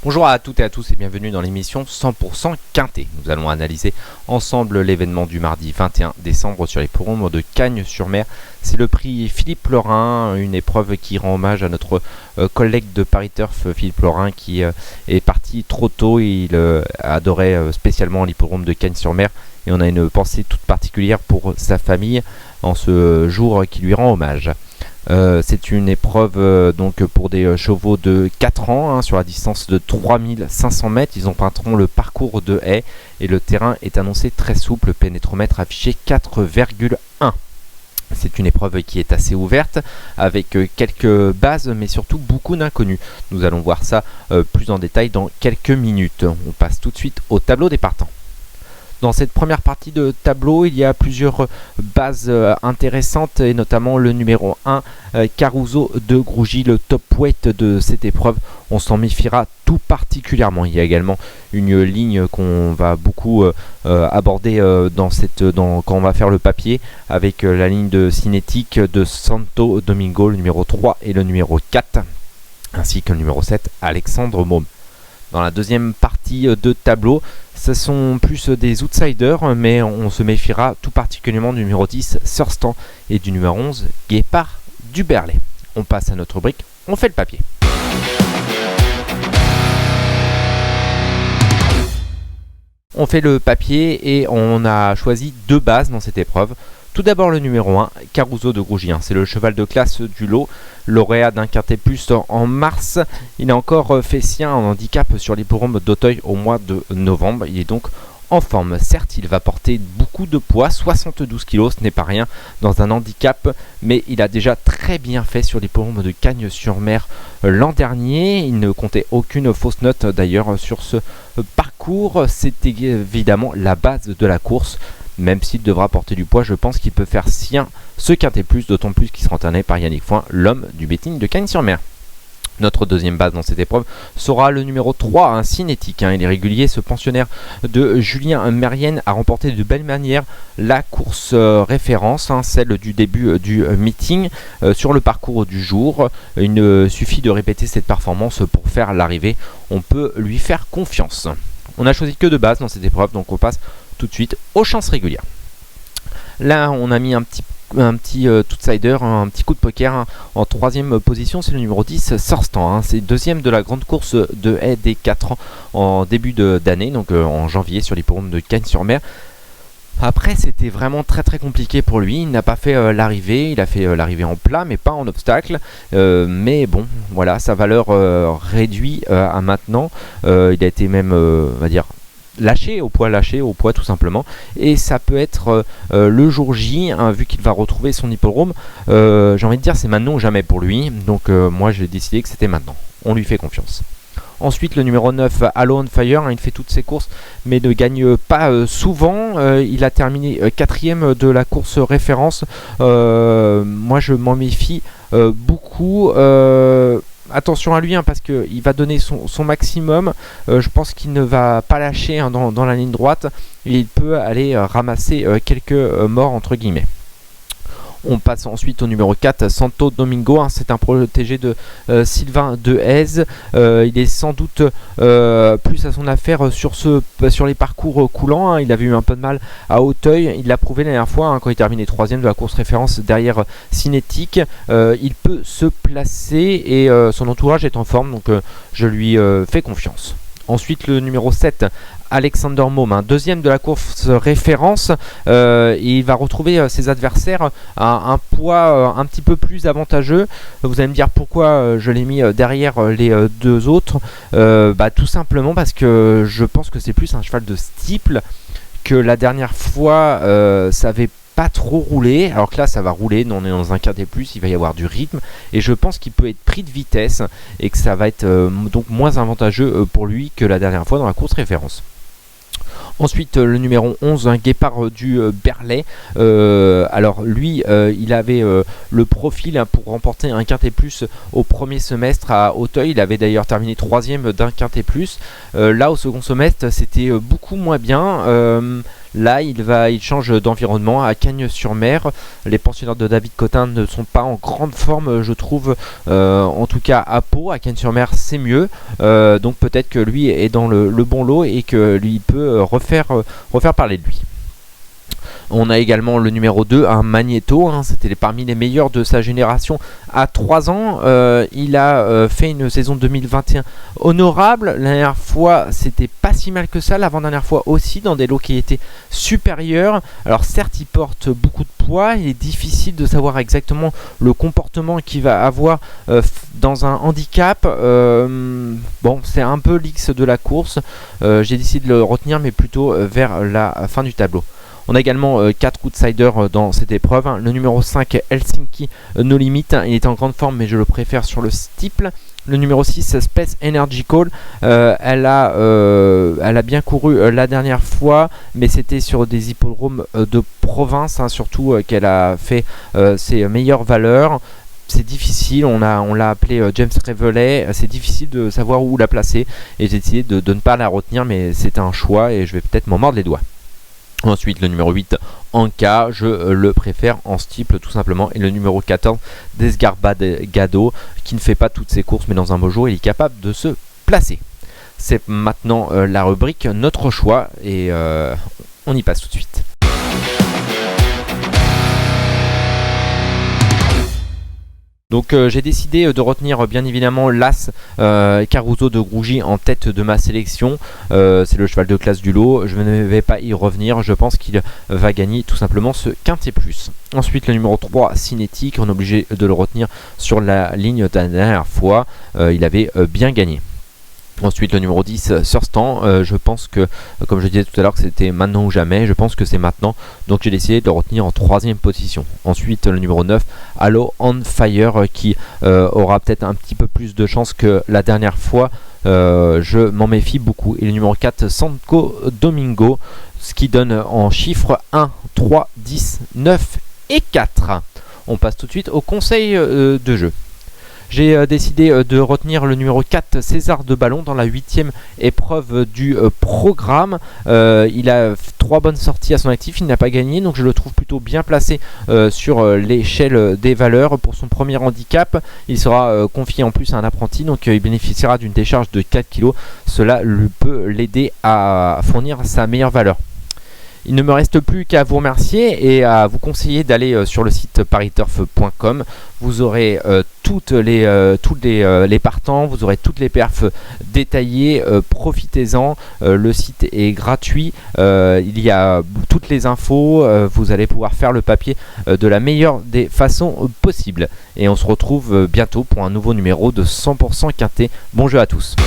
Bonjour à toutes et à tous et bienvenue dans l'émission 100% Quintet. Nous allons analyser ensemble l'événement du mardi 21 décembre sur l'hippodrome de Cagnes-sur-Mer. C'est le prix Philippe Laurin, une épreuve qui rend hommage à notre collègue de Paris Turf, Philippe Laurin, qui est parti trop tôt. Il adorait spécialement l'hippodrome de Cagnes-sur-Mer et on a une pensée toute particulière pour sa famille en ce jour qui lui rend hommage. C'est une épreuve donc pour des chevaux de 4 ans sur la distance de 3500 mètres. Ils emprunteront le parcours de haies et le terrain est annoncé très souple, pénétromètre affiché 4,1. C'est une épreuve qui est assez ouverte avec quelques bases mais surtout beaucoup d'inconnus. Nous allons voir ça plus en détail dans quelques minutes. On passe tout de suite au tableau des partants. Dans cette première partie de tableau, il y a plusieurs bases intéressantes et notamment le numéro 1, Caruso de Grougy, le top weight de cette épreuve. On s'en méfiera tout particulièrement. Il y a également une ligne qu'on va beaucoup aborder quand on va faire le papier avec la ligne de cinétique de Santo Domingo, le numéro 3 et le numéro 4, ainsi que le numéro 7, Alexandre Môme. Dans la deuxième partie de tableau, ce sont plus des outsiders, mais on se méfiera tout particulièrement du numéro 10, Surstan, et du numéro 11, Guépard du Berlay. On passe à notre rubrique, on fait le papier. On fait le papier et on a choisi deux bases dans cette épreuve. Tout d'abord le numéro 1, Caruso de Grougy, c'est le cheval de classe du lot, lauréat d'un Quintet Plus en mars. Il a encore fait sien un handicap sur l'hippodrome d'Auteuil au mois de novembre. Il est donc en forme. Certes, il va porter beaucoup de poids, 72 kg, ce n'est pas rien dans un handicap, mais il a déjà très bien fait sur l'hippodrome de Cagnes-sur-Mer l'an dernier. Il ne comptait aucune fausse note d'ailleurs sur ce parcours. C'est évidemment la base de la course. Même s'il devra porter du poids, je pense qu'il peut faire sien ce Quintet Plus, d'autant plus qu'il sera entraîné par Yannick Foin, l'homme du betting de Cagnes-sur-Mer. Notre deuxième base dans cette épreuve sera le numéro 3, cinétique. Il est régulier, ce pensionnaire de Julien Mérienne a remporté de belle manière la course référence, celle du début du meeting sur le parcours du jour. Il suffit de répéter cette performance pour faire l'arrivée. On peut lui faire confiance. On n'a choisi que deux bases dans cette épreuve, donc on passe tout de suite aux chances régulières. Là, on a mis un petit outsider, un petit coup de poker en troisième position, c'est le numéro 10, Surstan. C'est deuxième de la grande course de haies des 4 ans en début d'année, donc en janvier sur l'hippodrome de Cagnes-sur-Mer. Après, c'était vraiment très compliqué pour lui. Il n'a pas fait l'arrivée. Il a fait l'arrivée en plat, mais pas en obstacle. Mais bon, voilà, sa valeur réduit à maintenant. Il a été même, on va dire, lâché au poids tout simplement, et ça peut être le jour J, vu qu'il va retrouver son hippodrome. J'ai envie de dire c'est maintenant ou jamais pour lui, donc moi j'ai décidé que c'était maintenant. On lui fait confiance. Ensuite le numéro 9, Halo on Fire, il fait toutes ses courses mais ne gagne pas souvent. Il a terminé 4ème de la course référence. Moi je m'en méfie beaucoup. Attention à lui parce qu'il va donner son maximum. Je pense qu'il ne va pas lâcher dans la ligne droite. Et il peut aller ramasser quelques morts entre guillemets. On passe ensuite au numéro 4, Santo Domingo. C'est un protégé de Sylvain Dehaze. Il est sans doute plus à son affaire sur les parcours coulants. Il avait eu un peu de mal à Auteuil. Il l'a prouvé la dernière fois quand il terminait 3ème de la course référence derrière Cinétique. Il peut se placer et son entourage est en forme, donc je lui fais confiance. Ensuite le numéro 7, Alexander Môme, deuxième de la course référence. Il va retrouver ses adversaires à un poids un petit peu plus avantageux. Vous allez me dire pourquoi je l'ai mis derrière les deux autres. Tout simplement parce que je pense que c'est plus un cheval de steeple, que la dernière fois ça avait pas trop roulé, alors que là ça va rouler. On est dans un Quintet Plus, il va y avoir du rythme et je pense qu'il peut être pris de vitesse et que ça va être donc moins avantageux pour lui que la dernière fois dans la course référence. Ensuite, le numéro 11, un Guépard du Berlay. Alors lui, il avait le profil pour remporter un quintet plus au premier semestre à Auteuil. Il avait d'ailleurs terminé 3e d'un quintet plus. Là, au second semestre, c'était beaucoup moins bien. Là, il change d'environnement à Cagnes-sur-Mer. Les pensionnaires de David Cotin ne sont pas en grande forme, je trouve. En tout cas, à Pau, à Cagnes-sur-Mer, c'est mieux. Donc peut-être que lui est dans le bon lot et que lui peut refaire parler de lui. On a également le numéro 2, un Magneto, c'était parmi les meilleurs de sa génération à 3 ans. Il a fait une saison 2021 honorable. La dernière fois, c'était pas si mal que ça. L'avant-dernière fois aussi, dans des lots qui étaient supérieurs. Alors certes, il porte beaucoup de poids. Il est difficile de savoir exactement le comportement qu'il va avoir dans un handicap. Bon, c'est un peu l'X de la course. J'ai décidé de le retenir, mais plutôt vers la fin du tableau. On a également 4 outsiders dans cette épreuve. Le numéro 5, Helsinki No Limit, il est en grande forme mais je le préfère sur le steeple. Le numéro 6, Space Energy Call, elle a bien couru la dernière fois, mais c'était sur des hippodromes de province, surtout qu'elle a fait ses meilleures valeurs. C'est difficile, on l'a appelé James Revelet, c'est difficile de savoir où la placer et j'ai décidé de ne pas la retenir, mais c'est un choix et je vais peut-être m'en mordre les doigts. Ensuite, le numéro 8, Anka, je le préfère en steeple tout simplement. Et le numéro 14, Desgarbado, qui ne fait pas toutes ses courses, mais dans un beau jour, il est capable de se placer. C'est maintenant la rubrique Notre choix et on y passe tout de suite. Donc j'ai décidé de retenir bien évidemment l'As Caruso de Grougy en tête de ma sélection. C'est le cheval de classe du lot. Je ne vais pas y revenir. Je pense qu'il va gagner tout simplement ce quintet plus. Ensuite le numéro 3 Cinétique. On est obligé de le retenir sur la ligne de la dernière fois. Il avait bien gagné. Ensuite le numéro 10 Surstan, je pense que comme je disais tout à l'heure que c'était maintenant ou jamais, je pense que c'est maintenant, donc j'ai décidé de le retenir en 3e position. Ensuite le numéro 9 Halo on Fire qui aura peut-être un petit peu plus de chance que la dernière fois, je m'en méfie beaucoup. Et le numéro 4 Sanko Domingo, ce qui donne en chiffres 1, 3, 10, 9 et 4. On passe tout de suite au conseil de jeu. J'ai décidé de retenir le numéro 4 César de Ballon dans la 8e épreuve du programme. Il a 3 bonnes sorties à son actif, il n'a pas gagné, donc je le trouve plutôt bien placé sur l'échelle des valeurs pour son premier handicap. Il sera confié en plus à un apprenti, donc il bénéficiera d'une décharge de 4 kg. Cela peut l'aider à fournir sa meilleure valeur. Il ne me reste plus qu'à vous remercier et à vous conseiller d'aller sur le site pariturf.com. Vous aurez toutes les partants, vous aurez toutes les perfs détaillées. Profitez-en, le site est gratuit. Il y a toutes les infos. Vous allez pouvoir faire le papier de la meilleure des façons possibles. Et on se retrouve bientôt pour un nouveau numéro de 100% Quintet. Bon jeu à tous.